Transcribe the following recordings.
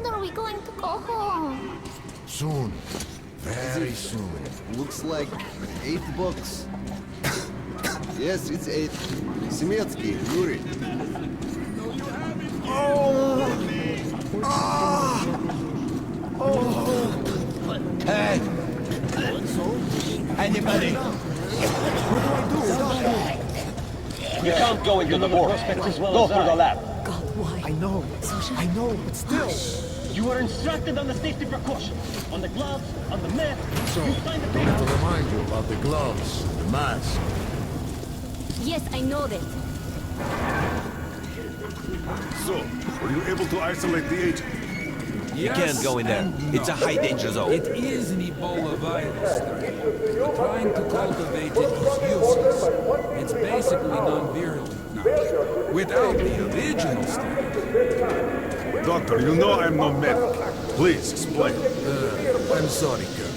soon are we going to go home? Soon. Very soon. Looks like 8 books. Yes, it's 8. Semetsky, Yuri. Hey! Anybody? You can't go into the war. Go through the lab. God, why? I know, but still. You are instructed on the safety precautions. On the gloves, on the mask. So, You find the I have to papers. remind you about the gloves, the mask. Yes, I know that. So, were you able to isolate the agent? You can't go in there. It's a high danger zone. It is an Ebola virus strain. But trying to cultivate it is useless. It's basically non-virulent now. Without the original strain. Doctor, you know I'm no medic. Please, explain. I'm sorry, Colonel.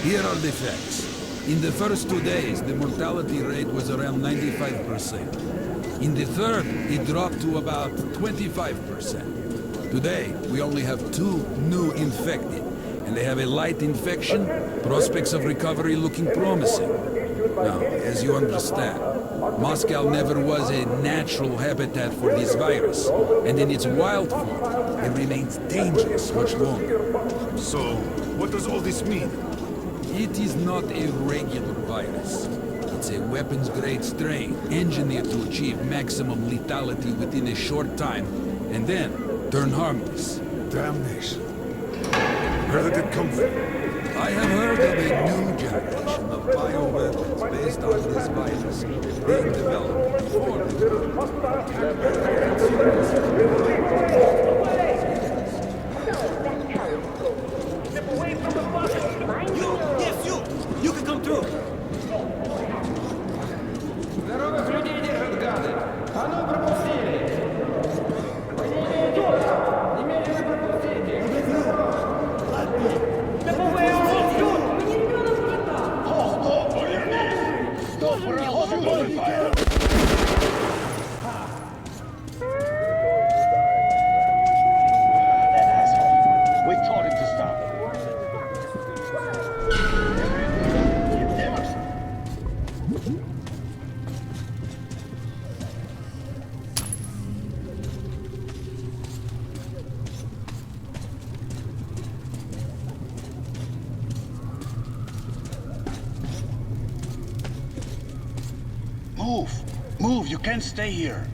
Here are the facts. In the first 2 days, the mortality rate was around 95%. In the third, it dropped to about 25%. Today, we only have 2 new infected, and they have a light infection, prospects of recovery looking promising. Now, as you understand, Moscow never was a natural habitat for this virus, and in its wild form, it remains dangerous much longer. So, what does all this mean? It is not a regular virus. It's a weapons-grade strain, engineered to achieve maximum lethality within a short time, and then turn harmless. Damnation. Where did it come from? I have heard of a new generation of bioweapons based on this virus being developed before Yes, you! You can come through! We told him to stop. Move! Move! You can't stay here.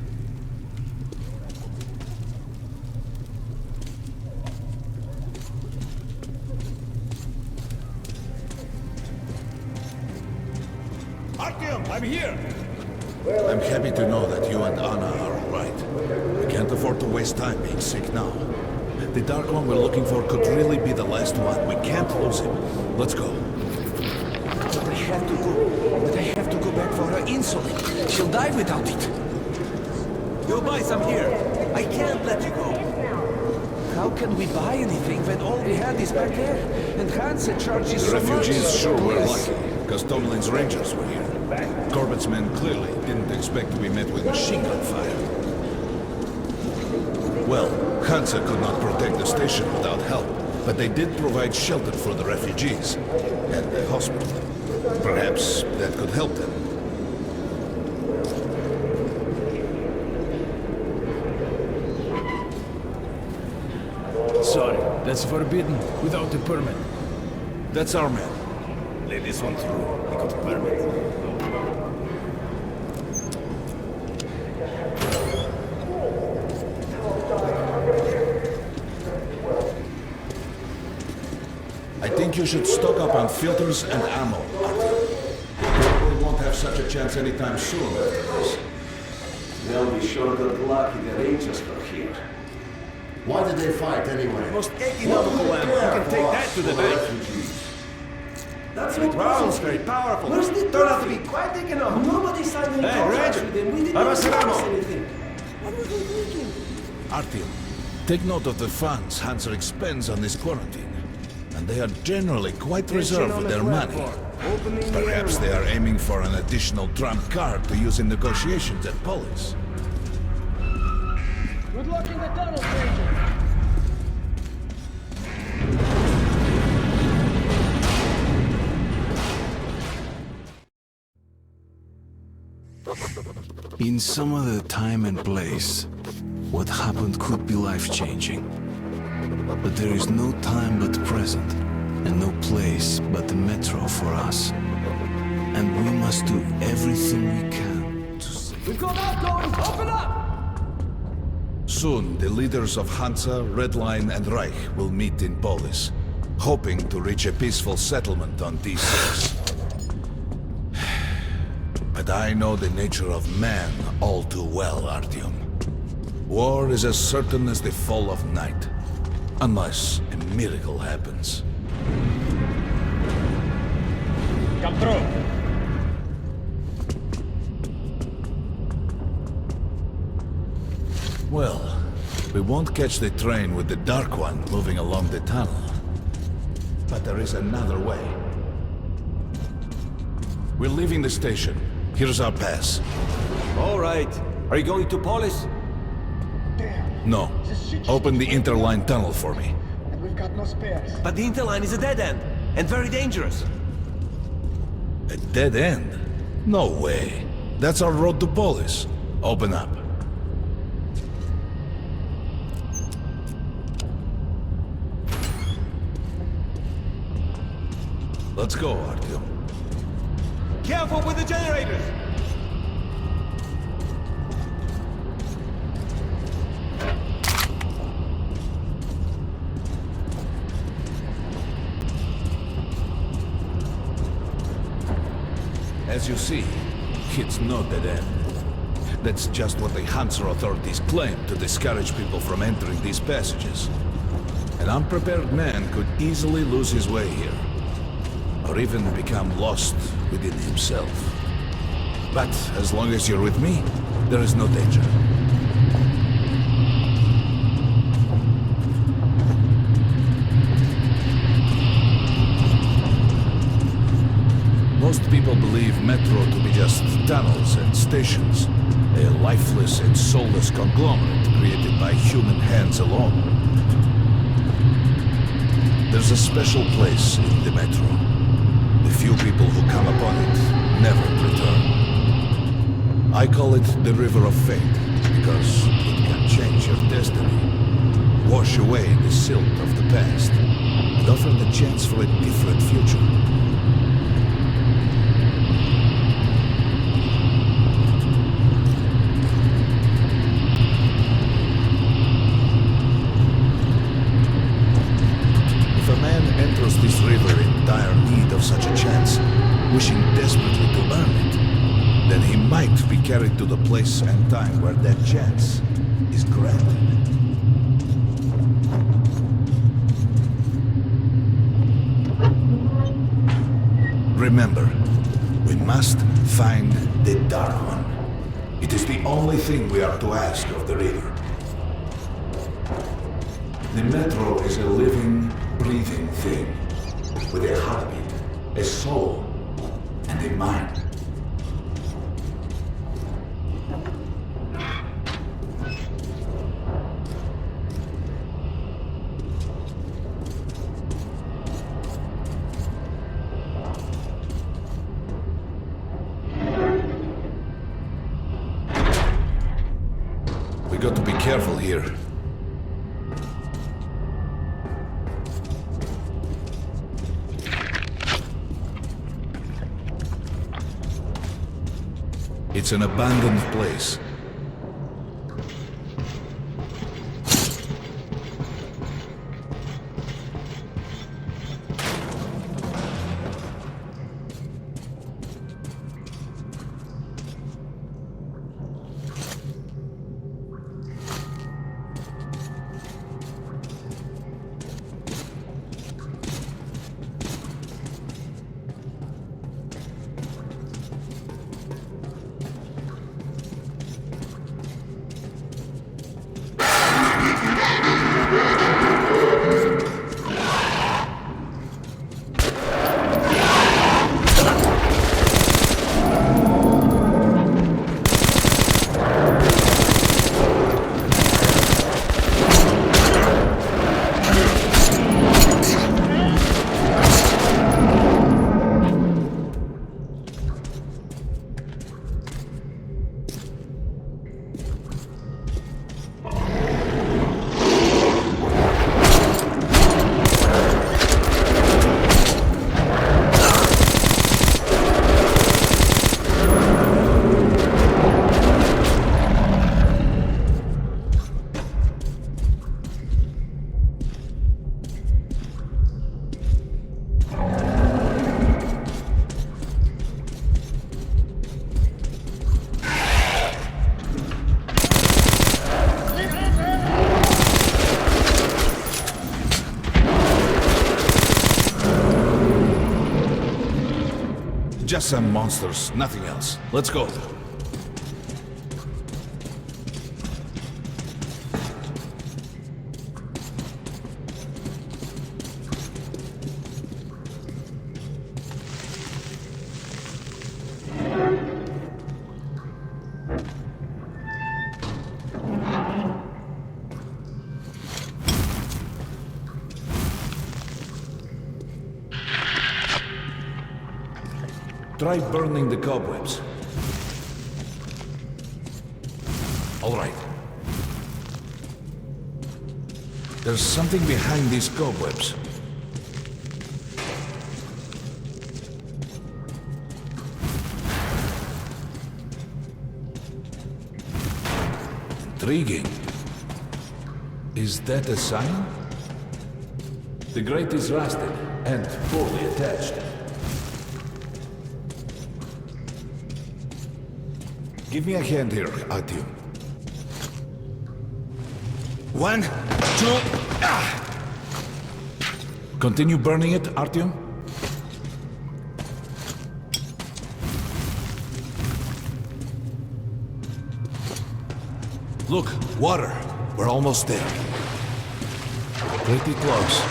Artyom, I'm here! I'm happy to know that you and Anna are all right. We can't afford to waste time being sick now. The Dark One we're looking for could really be the last one. We can't lose him. Let's go. But I have to go. But I have to go back for her insulin. She'll die without it. You'll buy some here. I can't let you go. How can we buy anything when all we had is back there? And Hansen charges The so much. refugees sure were Yes. lucky, because Tomlin's Rangers were here. Corbett's men clearly didn't expect to be met with machine gun fire. Well, Hansa could not protect the station without help, but they did provide shelter for the refugees and the hospital. Perhaps that could help them. Sorry, that's forbidden without a permit. That's our man. Let this one through. We got a permit. I think you should stock up on filters and ammo, Artyom. We won't have such a chance anytime soon after this. They'll be short of luck if the Rangers are here. Why did they fight anyway? Most economical ammo. You can take that to the bank. That's It rounds very powerful. Where's the Turn out to be quite economical. Nobody signed any Hey, contracts Ranger, with them. We didn't have us even ammo. promise anything. What were they thinking? Artyom, take note of the funds Hansa expends on this quarantine. And they are generally quite reserved with their money. Perhaps they are aiming for an additional trump card to use in negotiations at Polis. Good luck in the tunnel, Ranger. In some other time and place, what happened could be life-changing. But there is no time but present, and no place but the metro for us. And we must do everything we can to save... We've got outgoing! Open up! Soon, the leaders of Hansa, Red Line, and Reich will meet in Polis, hoping to reach a peaceful settlement on these seas. But I know the nature of man all too well, Artyom. War is as certain as the fall of night, unless a miracle happens. Come through. Well, we won't catch the train with the Dark One moving along the tunnel. But there is another way. We're leaving the station. Here's our pass. All right. Are you going to Polis? No. Open the Interline tunnel for me. And we've got no spares. But the Interline is a dead end, and very dangerous. A dead end? No way. That's our road to Polis. Open up. Let's go, Artyom. Careful with the generators! As you see, it's no dead end. That's just what the Hansa authorities claim to discourage people from entering these passages. An unprepared man could easily lose his way here, or even become lost within himself. But as long as you're with me, there is no danger. Most people believe Metro to be just tunnels and stations, a lifeless and soulless conglomerate created by human hands alone. There's a special place in the Metro. The few people who come upon it never return. I call it the River of Fate, because it can change your destiny, wash away the silt of the past, and offer the chance for a different future. This river in dire need of such a chance, wishing desperately to earn it, then he might be carried to the place and time where that chance is granted. Remember, we must find the Dark One. It is the only thing we are to ask of the river. The Metro is a living, breathing thing, with a heartbeat, a soul, and a mind. We got to be careful here. It's an abandoned place. Just some monsters, nothing else. Let's go. Try burning the cobwebs. All right. There's something behind these cobwebs. Intriguing. Is that a sign? The grate is rusted and poorly attached. Give me a hand here, Artyom. 1, 2, Continue burning it, Artyom. Look, water. We're almost there. Pretty close.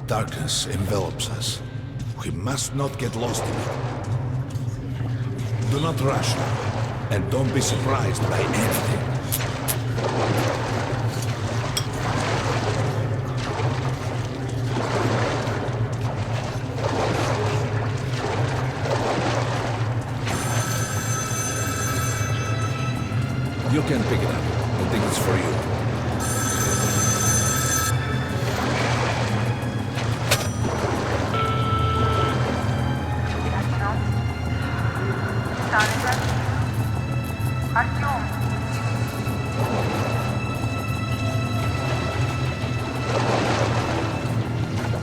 Darkness envelops us. We must not get lost in it. Do not rush now, and don't be surprised by anything. You can pick it up. I think it's for you.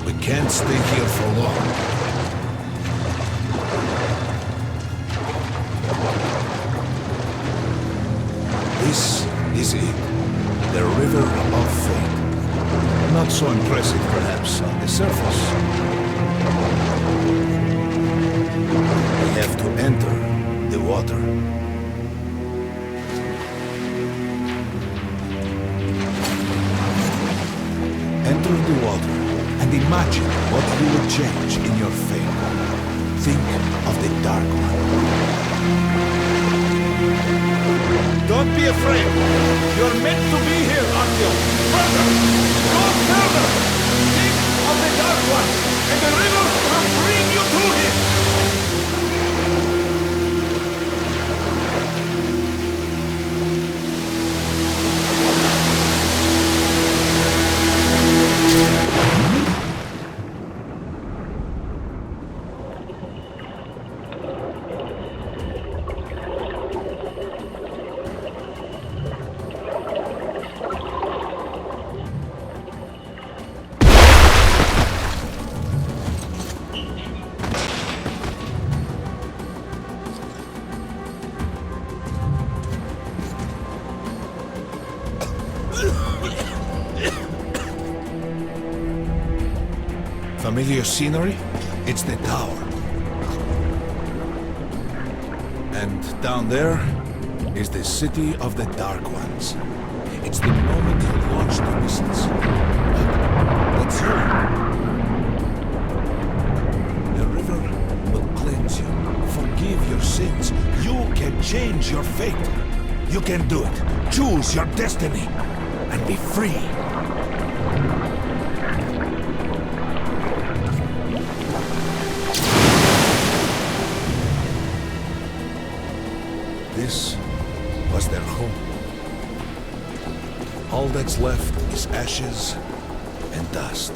We can't stay here for long. This is it. The River of Fate. Not so impressive, perhaps, on the surface. We have to enter the water. Enter the water and imagine what you would change in your fate. Think of the Dark One. Don't be afraid. You're meant to be here, Artyom. Further! Go further! Think of the Dark One, and the river will bring you to him! Familiar scenery? It's the tower. And down there is the City of the Dark Ones. It's the moment he launched the missiles. But that's you. The river will cleanse you, forgive your sins. You can change your fate. You can do it. Choose your destiny and be free. This was their home. All that's left is ashes and dust.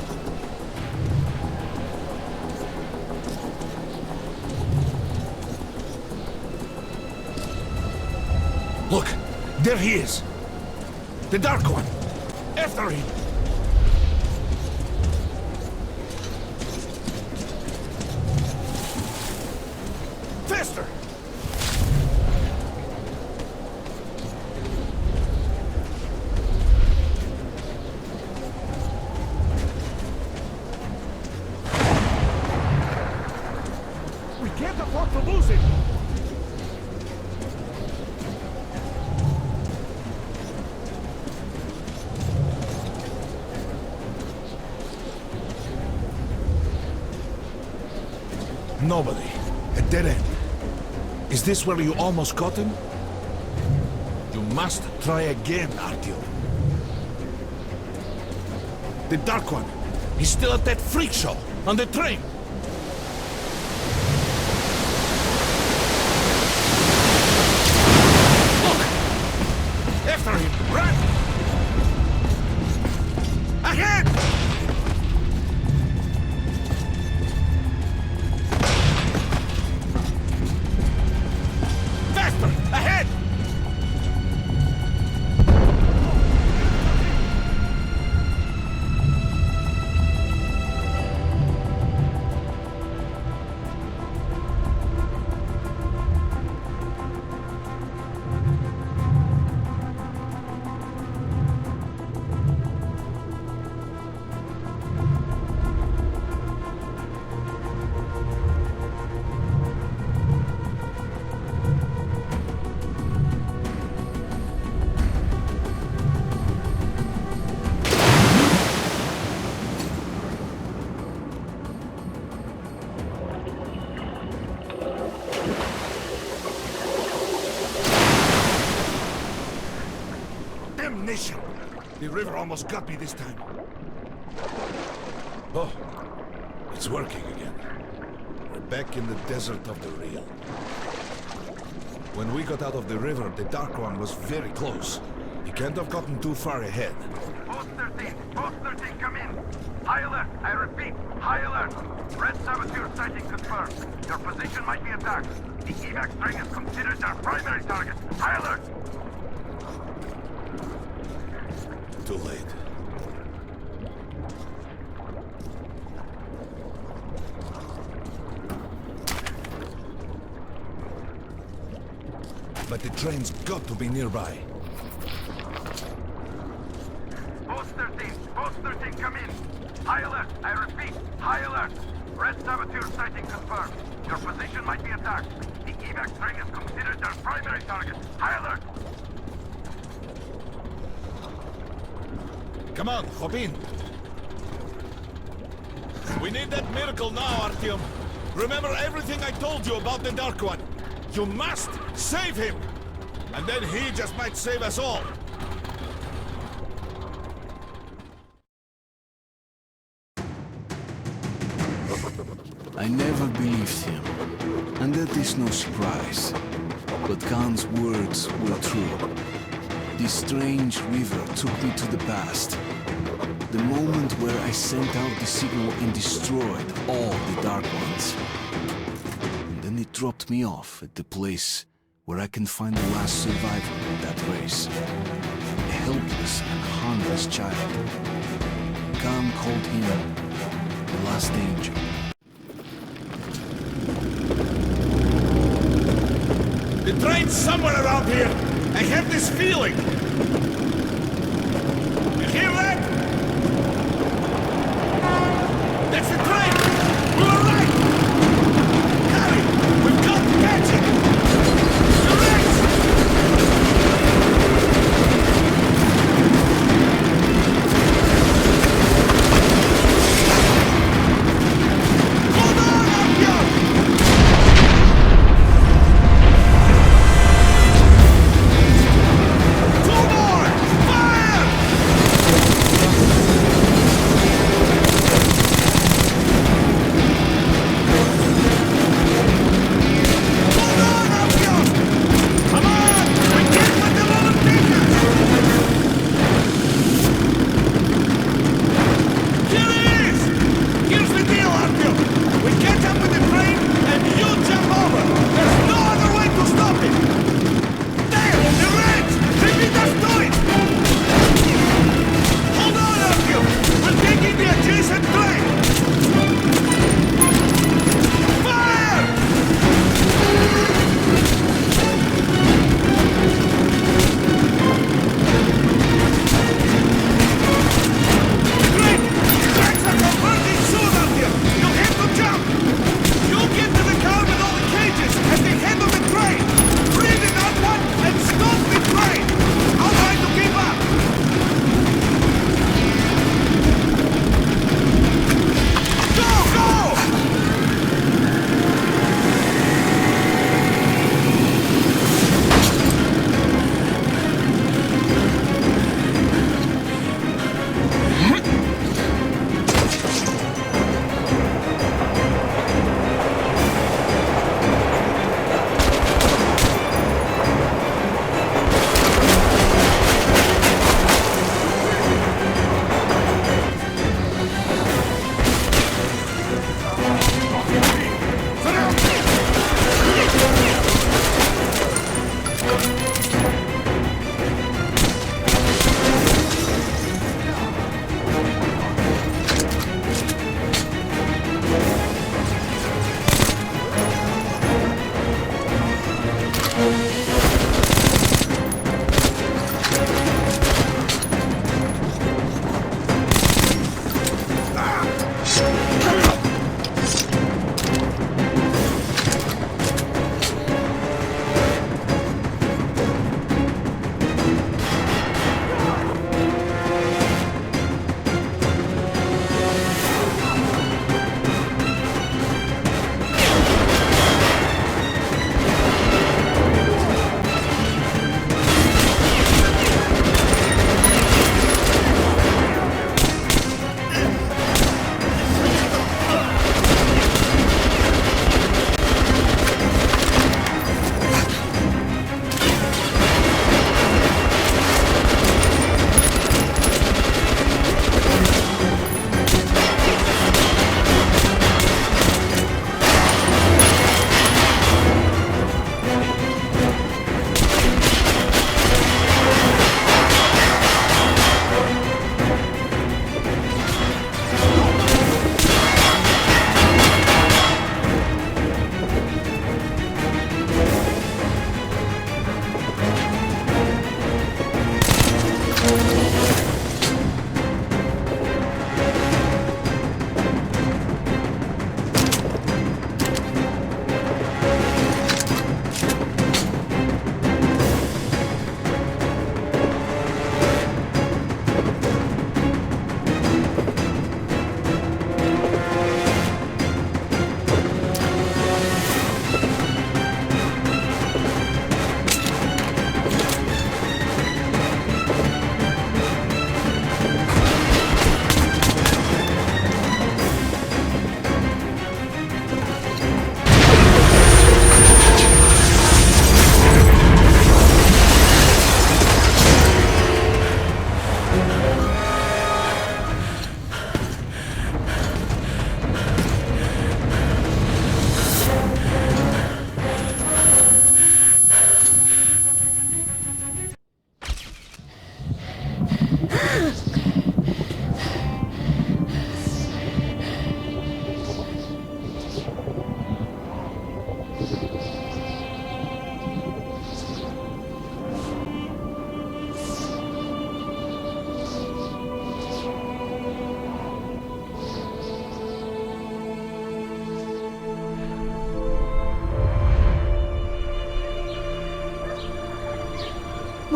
Look, there he is. The Dark One. After him. afford to lose it! Nobody. A dead end. Is this where you almost caught him? You must try again, Artyom. The Dark One. He's still at that freak show on the train. Look! After him! Run! Ahead! Faster! Ahead! Damnation! The river almost got me this time. Oh, it's working again. We're back in the desert of the real. When we got out of the river, the Dark One was very close. He can't have gotten too far ahead. Post 13, come in. High alert, I repeat, high alert. Red Saboteur sighting confirmed. Your position might be attacked. The evac train is considered our primary target. High alert. Too late. But the train's got to be nearby. Post 13, come in. High alert, I repeat, high alert. Red Saboteur sighting confirmed. Your position might be attacked. The evac train is considered our primary target. High alert. Come on, hop in. We need that miracle now, Artyom. Remember everything I told you about the Dark One. You must save him. And then he just might save us all. I never believed him, and that is no surprise. But Khan's words were true. This strange river took me to the past. The moment where I sent out the signal and destroyed all the Dark Ones. And then it dropped me off at the place where I can find the last survivor of that race. A helpless and harmless child. Khan called him the Last Angel. The train's somewhere around here. I have this feeling. You hear that? That's the train! We were right! Harry, we've got to catch it! Correct! Hold on, Artyom! Two more! Fire!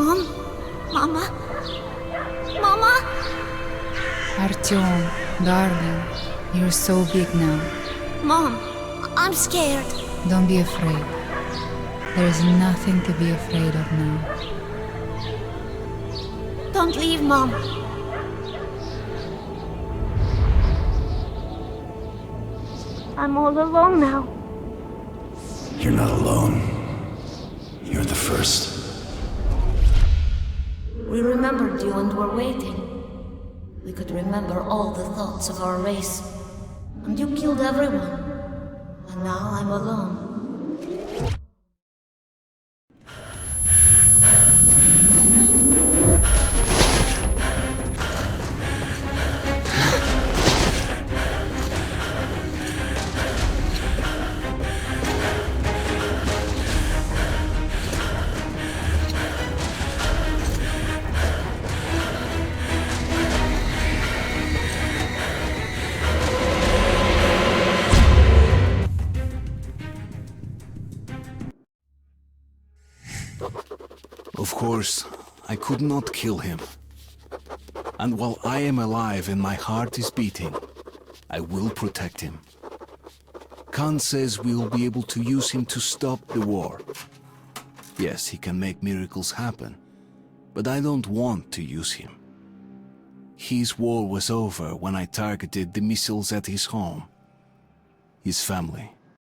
Mom? Mama? Mama? Artyom, darling, you're so big now. Mom, I'm scared. Don't be afraid. There is nothing to be afraid of now. Don't leave, Mom. I'm all alone now. You're not alone. You're the first. We remembered you and were waiting. We could remember all the thoughts of our race. And you killed everyone. And now I'm alone. Of course, I could not kill him. And while I am alive and my heart is beating, I will protect him. Khan says we will be able to use him to stop the war. Yes, he can make miracles happen, but I don't want to use him. His war was over when I targeted the missiles at his home. His family